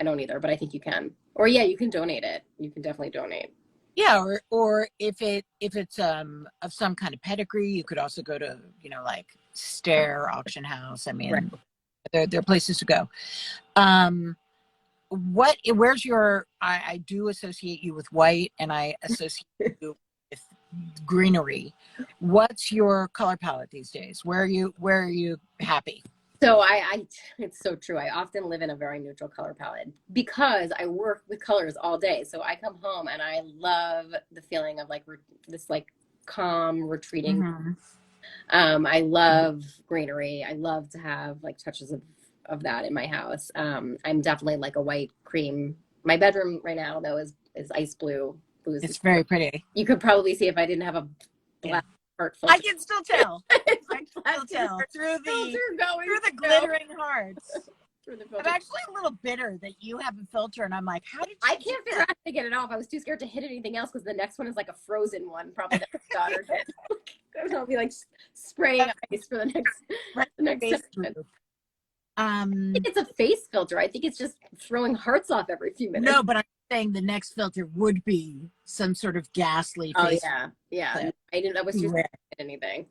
B: don't either, but I think you can. Or yeah, you can donate it. You can definitely donate.
A: Yeah, or if it's of some kind of pedigree, you could also go to, like Stair Auction House. I mean,
B: Right.
A: there are places to go. Where's your I do associate you with white, and I associate you with greenery. What's your color palette these days? Where are you happy?
B: So it's so true. I often live in a very neutral color palette because I work with colors all day. So I come home and I love the feeling of like this like calm retreating.
A: Mm-hmm.
B: I love greenery. I love to have like touches of that in my house. I'm definitely like a white cream. My bedroom right now though is ice blue.
A: It's very pretty.
B: You could probably see if I didn't have a black heart filter.
A: I can still tell.
B: It's
A: I
B: like
A: can still tell through the glittering hearts.
B: Through the
A: I'm
B: filter.
A: actually a little bitter that you have a filter, and I'm like, how did you
B: I can't figure out how to get it off. I was too scared to hit anything else because the next one is like a frozen one, probably that my daughter did. I'll be like spraying ice for the next
A: face
B: segment.
A: through?
B: I think it's a face filter. I think it's just throwing hearts off every few minutes.
A: No, but I'm saying the next filter would be some sort of ghastly face.
B: Oh yeah. I was too scared to hit anything.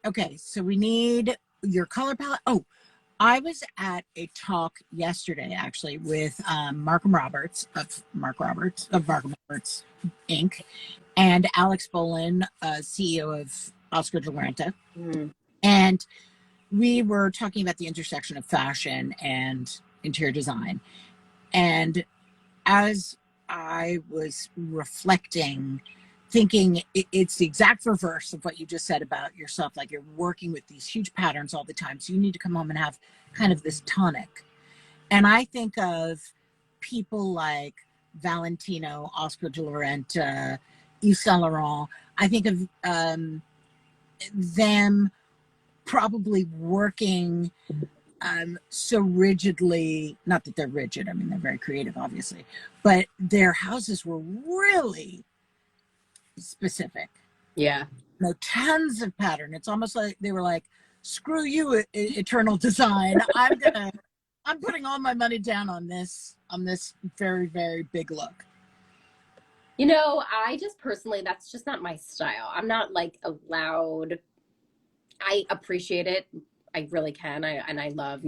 A: Okay, so we need your color palette. Oh, I was at a talk yesterday actually with Markham Roberts of Markham Roberts Inc. and Alex Bolin, CEO of Oscar de la Renta. And we were talking about the intersection of fashion and interior design. And as I was reflecting, thinking it's the exact reverse of what you just said about yourself. Like you're working with these huge patterns all the time. So you need to come home and have kind of this tonic. And I think of people like Valentino, Oscar de la Renta, Yves Saint Laurent. I think of them probably working so rigidly, not that they're rigid, I mean, they're very creative, obviously, but their houses were really specific.
B: Yeah.
A: Tons of pattern. It's almost like they were like, screw you, Eternal Design. I'm putting all my money down on this very, very big look.
B: I just personally, that's just not my style. I'm not like a loud, I appreciate it. I really can. I love,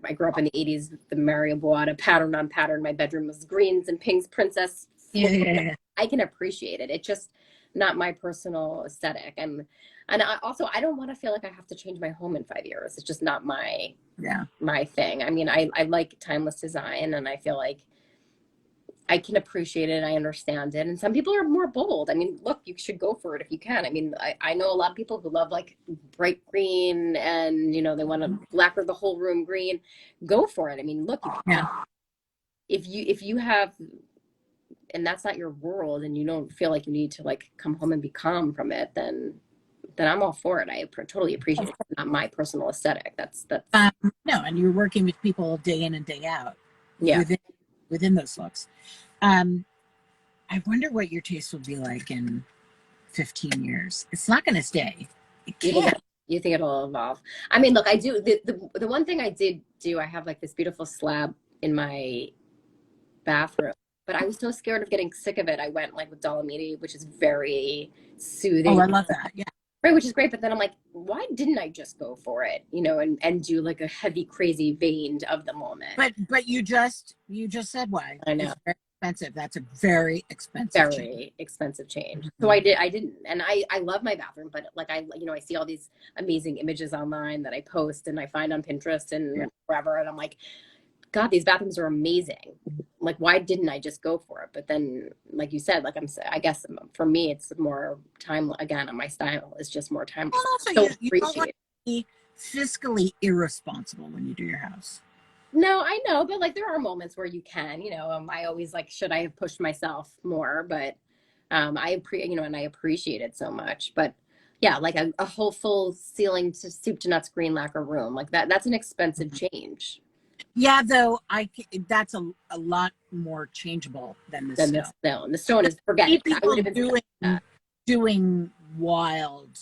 B: I grew up in the 80s, the Mario Boada pattern on pattern. My bedroom was greens and pinks, princess.
A: Yeah.
B: I can appreciate it. It's just not my personal aesthetic. And I don't want to feel like I have to change my home in 5 years. It's just not my thing. I mean, I like timeless design, and I feel like I can appreciate it. I understand it. And some people are more bold. I mean, look, you should go for it if you can. I mean, I know a lot of people who love like bright green and, they want to lacquer the whole room green. Go for it. I mean, look, if you have, and that's not your world and you don't feel like you need to like come home and be calm from it, then I'm all for it. I totally appreciate it. It's not my personal aesthetic. That's
A: no, and you're working with people day in and day out.
B: Yeah.
A: Within those looks. I wonder what your taste will be like in 15 years. It's not going to stay. It can't.
B: You think it'll evolve? I mean, look, I do. The one thing I did do, I have like this beautiful slab in my bathroom, but I was so scared of getting sick of it. I went like with Dolomiti, which is very soothing.
A: Oh, I love that. Yeah.
B: Right, which is great. But then I'm like, why didn't I just go for it? And do like a heavy, crazy vein of the moment.
A: But you just said why.
B: I know.
A: It's very expensive. That's a very
B: expensive change. Mm-hmm. So I didn't, and I love my bathroom, but like I see all these amazing images online that I post and I find on Pinterest and wherever, and I'm like, God, these bathrooms are amazing. Like, why didn't I just go for it? But then, like you said, like I guess for me, it's more time. Again, my style is just more time.
A: Well, also, you don't want to be fiscally irresponsible when you do your house.
B: No, I know, but like there are moments where you can, I always like, should I have pushed myself more? But and I appreciate it so much. But yeah, like a whole full ceiling to soup to nuts green lacquer room, like that's an expensive change
A: Yeah, though that's a lot more changeable than the
B: than the
A: stone.
B: stone. The stone is forget
A: See
B: it. I
A: people
B: would have been that.
A: doing wild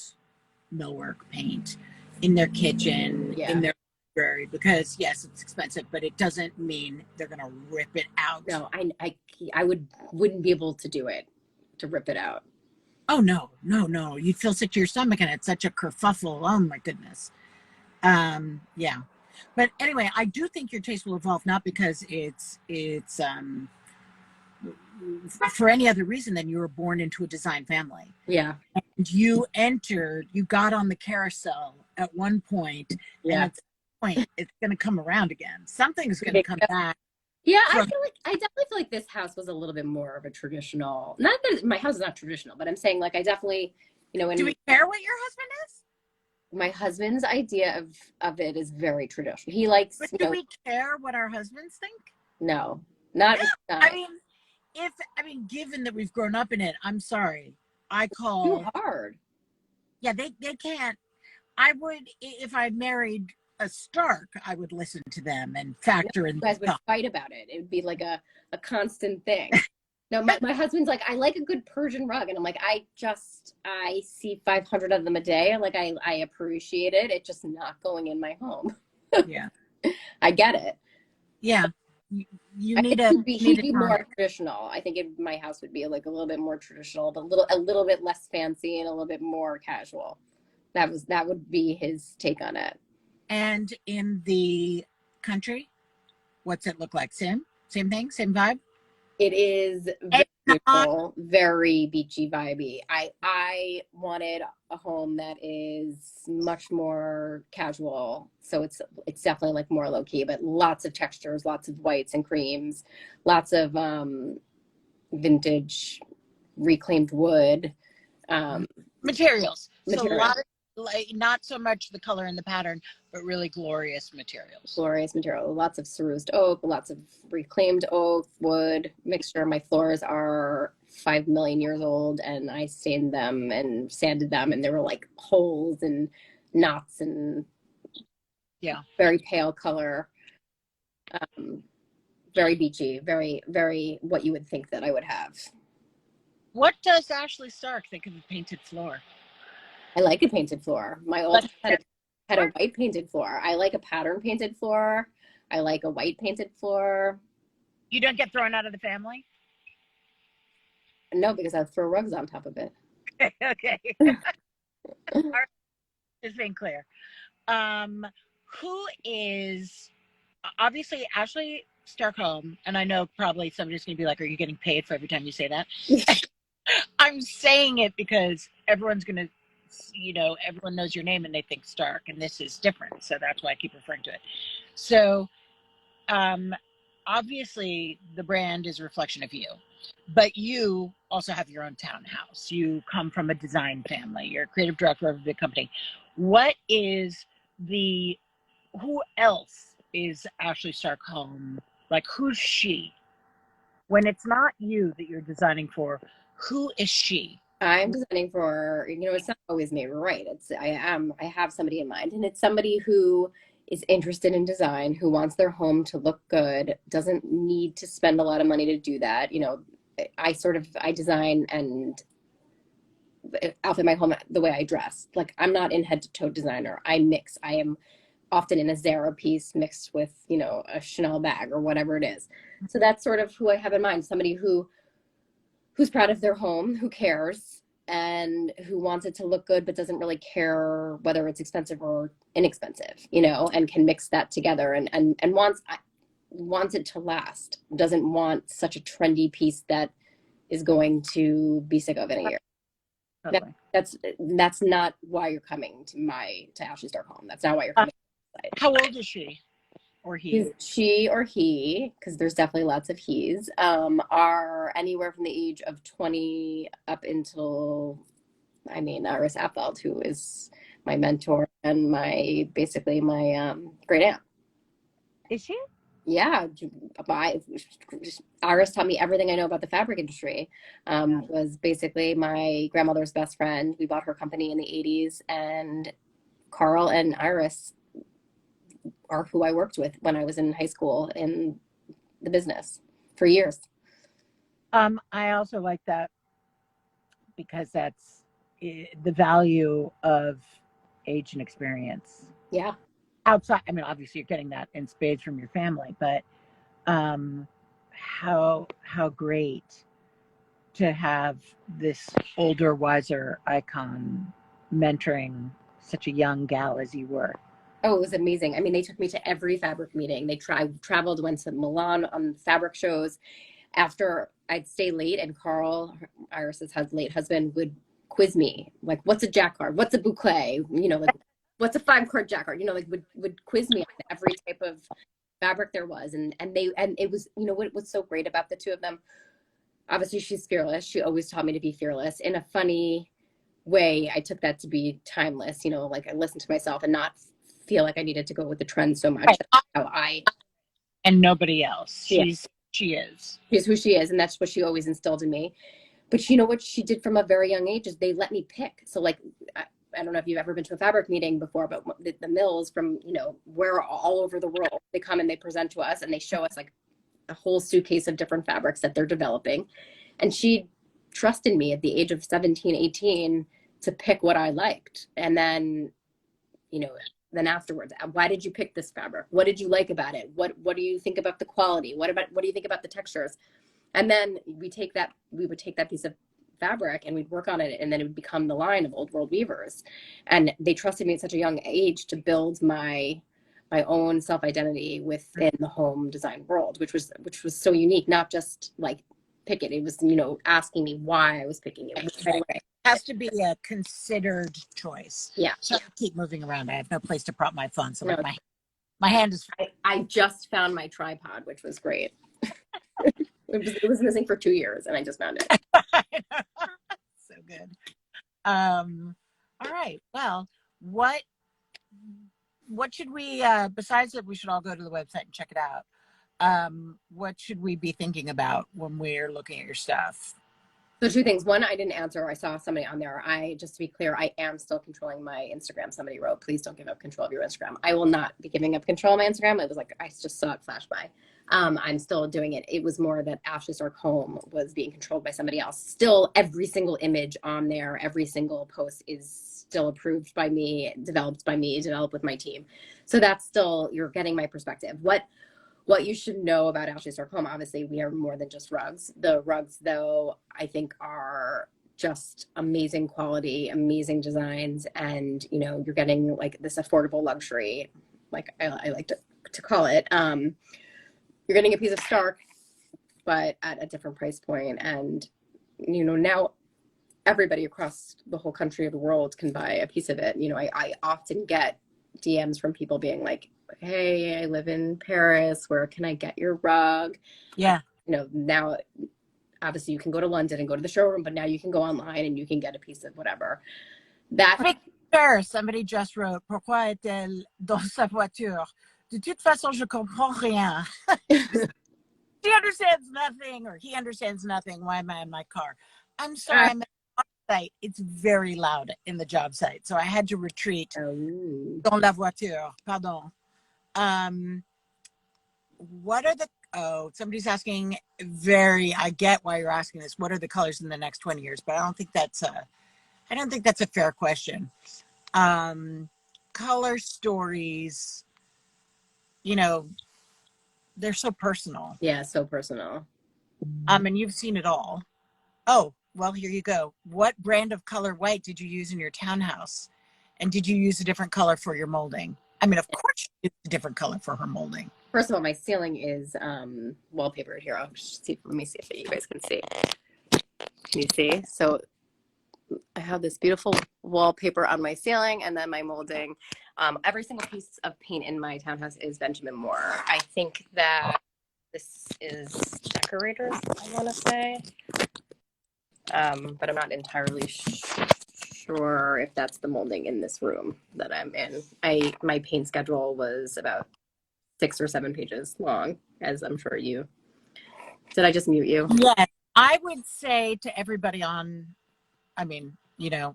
A: millwork paint in their kitchen,
B: Yeah.
A: in their library, because yes, it's expensive, but it doesn't mean they're gonna rip it out.
B: No, I wouldn't be able to do it, to rip it out.
A: Oh no, no, no. You'd feel sick to your stomach and it's such a kerfuffle. Oh my goodness. Yeah. But anyway, I do think your taste will evolve, not because it's for any other reason than you were born into a design family.
B: Yeah.
A: And you got on the carousel at one point,
B: Yeah.
A: and at some point it's gonna come around again. Something's gonna come back.
B: Yeah, I definitely feel like this house was a little bit more of a traditional, not that my house is not traditional, but I'm saying like I definitely,
A: Do we care what your husband is?
B: my husband's idea of it is very traditional. He likes,
A: But do we care what our husbands think?
B: no, not.
A: I mean, given that we've grown up in it, I'm sorry. I call
B: too hard.
A: Yeah, they can't. I would, if I married a Stark, I would listen to them and factor in.
B: You guys would fight about it. It would be like a constant thing. No, my husband's like, I like a good Persian rug. And I'm like, I see 500 of them a day. Like, I appreciate it. It's just not going in my home.
A: Yeah.
B: I get it.
A: Yeah. You need
B: he'd be more traditional. I think my house would be like a little bit more traditional, but a little bit less fancy and a little bit more casual. That would be his take on it.
A: And in the country, what's it look like? Same thing, same vibe?
B: It is very beautiful, very beachy vibey. I wanted a home that is much more casual. So it's definitely like more low key, but lots of textures, lots of whites and creams, lots of vintage reclaimed wood.
A: Materials. So a lot of, like, not so much the color and the pattern, but really glorious materials.
B: Glorious material. Lots of cerused oak, lots of reclaimed oak, wood mixture. My floors are 5 million years old, and I stained them and sanded them, and there were like holes and knots and very pale color. Very beachy, very, very what you would think that I would have.
A: What does Ashley Stark think of a painted floor?
B: I like a painted floor. My old had a white painted floor. I like a pattern painted floor. I like a white painted floor.
A: You don't get thrown out of the family?
B: No, because I throw rugs on top of it.
A: Okay. Just being clear. Who is obviously Ashley Stark Home, and I know probably somebody's gonna be like, are you getting paid for every time you say that? I'm saying it because everyone's gonna, everyone knows your name and they think Stark, and this is different, so that's why I keep referring to it. So obviously the brand is a reflection of you, but you also have your own townhouse. You come from a design family. You're a creative director of a big company. Who else is Ashley Stark Home? Like, who's she? When it's not you that you're designing for, who is she?
B: I'm designing for, it's not always me, right? I have somebody in mind, and it's somebody who is interested in design, who wants their home to look good, doesn't need to spend a lot of money to do that. I design and outfit my home the way I dress. Like, I'm not in head to toe designer. I mix. I am often in a Zara piece mixed with, a Chanel bag or whatever it is. So that's sort of who I have in mind. Somebody who's proud of their home, who cares, and who wants it to look good, but doesn't really care whether it's expensive or inexpensive, and can mix that together and wants it to last. Doesn't want such a trendy piece that is going to be sick of in a year. Totally. That's not why you're coming to Ashley Stark Home. That's not why you're coming.
A: How old is she? Or he?
B: She or he, because there's definitely lots of he's, are anywhere from the age of 20 up until, Iris Apfeld, who is my mentor and basically my great aunt.
A: Is she?
B: Yeah, Iris taught me everything I know about the fabric industry. Was basically my grandmother's best friend. We bought her company in the 80s, and Carl and Iris are who I worked with when I was in high school in the business for years.
A: I also like that because that's the value of age and experience.
B: Yeah.
A: Outside, I mean, obviously you're getting that in spades from your family, but um, how great to have this older, wiser icon mentoring such a young gal as you were.
B: Oh, it was amazing. I mean, they took me to every fabric meeting. They traveled, went to Milan on fabric shows. After I'd stay late, and Carl, Iris's late husband, would quiz me like, "What's a jacquard? What's a boucle? You know, like, what's a 5 cord jacquard?" You know, like would quiz me on every type of fabric there was, and it was, you know, what's so great about the two of them. Obviously, she's fearless. She always taught me to be fearless in a funny way. I took that to be timeless. You know, like I listened to myself and not feel like I needed to go with the trend so much.
A: Right.
B: That's how I
A: And nobody else.
B: yeah.
A: She is.
B: She's who she is, and that's what she always instilled in me. But you know what she did from a very young age is they let me pick. So like I don't know if you've ever been to a fabric meeting before, but the mills from, you know, where all over the world, they come and they present to us and they show us like a whole suitcase of different fabrics that they're developing. And she trusted me at the age of 17, 18 to pick what I liked. And then, you know, then afterwards, why did you pick this fabric? What did you like about it? What do you think about the quality? What do you think about the textures? And then we would take that piece of fabric and we'd work on it, and then it would become the line of Old World Weavers. And they trusted me at such a young age to build my own self-identity within the home design world, which was so unique. Not just like pick it. It was, you know, asking me why I was picking it.
A: It has to be a considered choice.
B: Yeah.
A: So I keep moving around. I have no place to prop my phone, so
B: No,
A: like my hand is.
B: I just found my tripod, which was great. It was missing for 2 years, and I just found it.
A: So good. All right. Well, what should we? Besides that, we should all go to the website and check it out. What should we be thinking about when we're looking at your stuff?
B: So 2 things. One, I didn't answer. I saw somebody on there. Just to be clear, I am still controlling my Instagram. Somebody wrote, "Please don't give up control of your Instagram." I will not be giving up control of my Instagram. It was like, I just saw it flash by. I'm still doing it. It was more that Ashley Stark Home was being controlled by somebody else. Still, every single image on there, every single post is still approved by me, developed by me, developed with my team. So that's still, you're getting my perspective. What you should know about Ashley Stark Home, obviously, we are more than just rugs. The rugs, though, I think are just amazing quality, amazing designs, and, you know, you're getting like this affordable luxury, like I like to call it. You're getting a piece of Stark, but at a different price point. And, you know, now everybody across the whole country or the world can buy a piece of it. You know, I often get DMs from people being like, "Hey, I live in Paris. Where can I get your rug?"
A: Yeah.
B: You know, now obviously you can go to London and go to the showroom, but now you can go online and you can get a piece of whatever. That
A: Sure. Somebody just wrote, "Pourquoi est-elle dans sa voiture? De toute façon, je comprends rien." She understands nothing, or he understands nothing. Why am I in my car? I'm sorry. I'm at the site. It's very loud in the job site, so I had to retreat. Dans la voiture. Pardon. What are the? Oh, somebody's asking. I get why you're asking this. What are the colors in the next 20 years? But I don't think that's a fair question. Color stories, you know, they're so personal.
B: Yeah, so personal.
A: And you've seen it all. Oh, well, here you go. What brand of color white did you use in your townhouse? And did you use a different color for your molding? I mean, of course you used a different color for her molding.
B: First of all, my ceiling is wallpapered here. Let me see if you guys can see. Can you see? So I have this beautiful wallpaper on my ceiling, and then my molding. Every single piece of paint in my townhouse is Benjamin Moore. I think that this is Decorators, I want to say, but I'm not entirely sure if that's the molding in this room that I'm in. My paint schedule was about 6 or 7 pages long, as I'm sure you. Did I just mute you?
A: Yes, I would say to everybody on, I mean,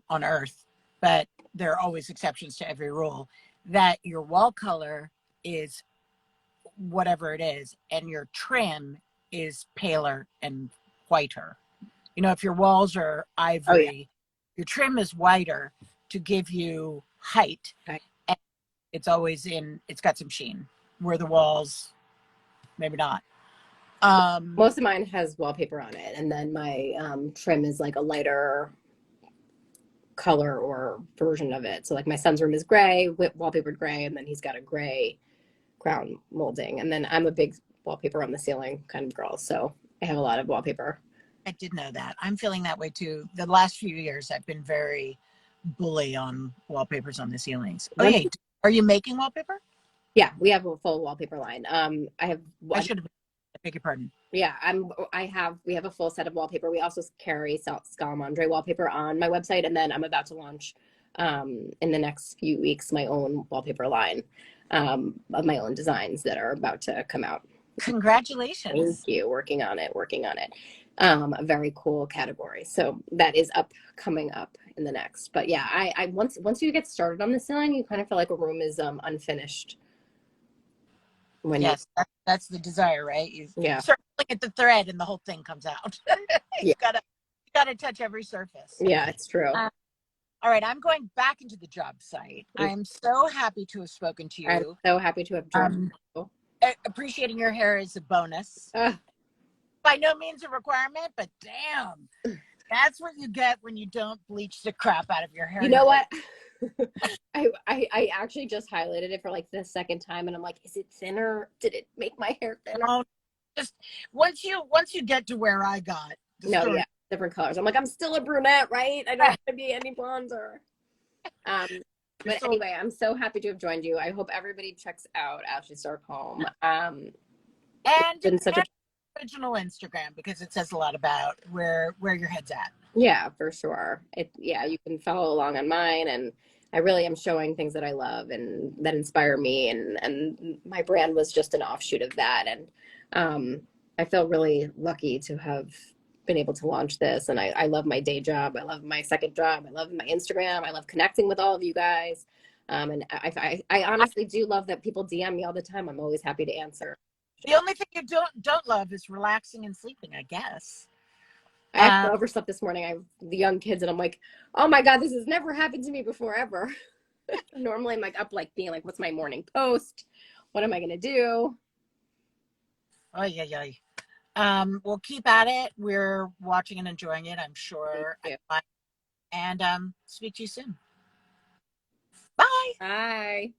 A: on Earth, but there are always exceptions to every rule, that your wall color is whatever it is, and your trim is paler and whiter. If your walls are ivory,
B: Oh, yeah.
A: your trim is whiter to give you height.
B: Okay.
A: And it's got some sheen, where the walls, maybe not.
B: Most of mine has wallpaper on it, and then my trim is like a lighter color or version of it. So like my son's room is gray, wallpapered gray, and then he's got a gray crown molding. And then I'm a big wallpaper on the ceiling kind of girl, so I have a lot of wallpaper.
A: I did know that. I'm feeling that way too. The last few years, I've been very bully on wallpapers on the ceilings. Oh, yeah. Are you making wallpaper?
B: Yeah, we have a full wallpaper line.
A: I should have. I beg your pardon.
B: Yeah, we have a full set of wallpaper. We also carry Scalamandre wallpaper on my website, and then I'm about to launch in the next few weeks my own wallpaper line of my own designs that are about to come out.
A: Congratulations.
B: Thank you. Working on it. A very cool category. So that is coming up in the next. But yeah, I once you get started on the ceiling, you kind of feel like a room is unfinished.
A: Yes, that's the desire, right? You start looking at the thread and the whole thing comes out. you gotta touch every surface.
B: Yeah, it's true.
A: All right, I'm going back into the job site. I'm so happy to have spoken to you.
B: I'm so happy to have joined you.
A: Appreciating your hair is a bonus. By no means a requirement, but damn, that's what you get when you don't bleach the crap out of your hair.
B: You know what? I actually just highlighted it for like the second time, and I'm like, is it thinner? Did it make my hair thinner?
A: Oh, just once you get to where I got.
B: Different colors. I'm like, I'm still a brunette, right? I don't have to be any blonder. But anyway, I'm so happy to have joined you. I hope everybody checks out Ashley Stark-Holm.
A: And original Instagram, because it says a lot about where your head's at.
B: Yeah, for sure. You can follow along on mine, and I really am showing things that I love and that inspire me, and my brand was just an offshoot of that. And I feel really lucky to have been able to launch this. And I love my day job. I love my second job. I love my Instagram. I love connecting with all of you guys. And I honestly do love that people DM me all the time. I'm always happy to answer.
A: The only thing you don't love is relaxing and sleeping, I guess.
B: I actually overslept this morning. I have the young kids, and I'm like, oh my God, this has never happened to me before, ever. Normally I'm like up, like being like, what's my morning post? What am I going to do?
A: Oh, yeah. We'll keep at it. We're watching and enjoying it, I'm sure. And speak to you soon. Bye.
B: Bye.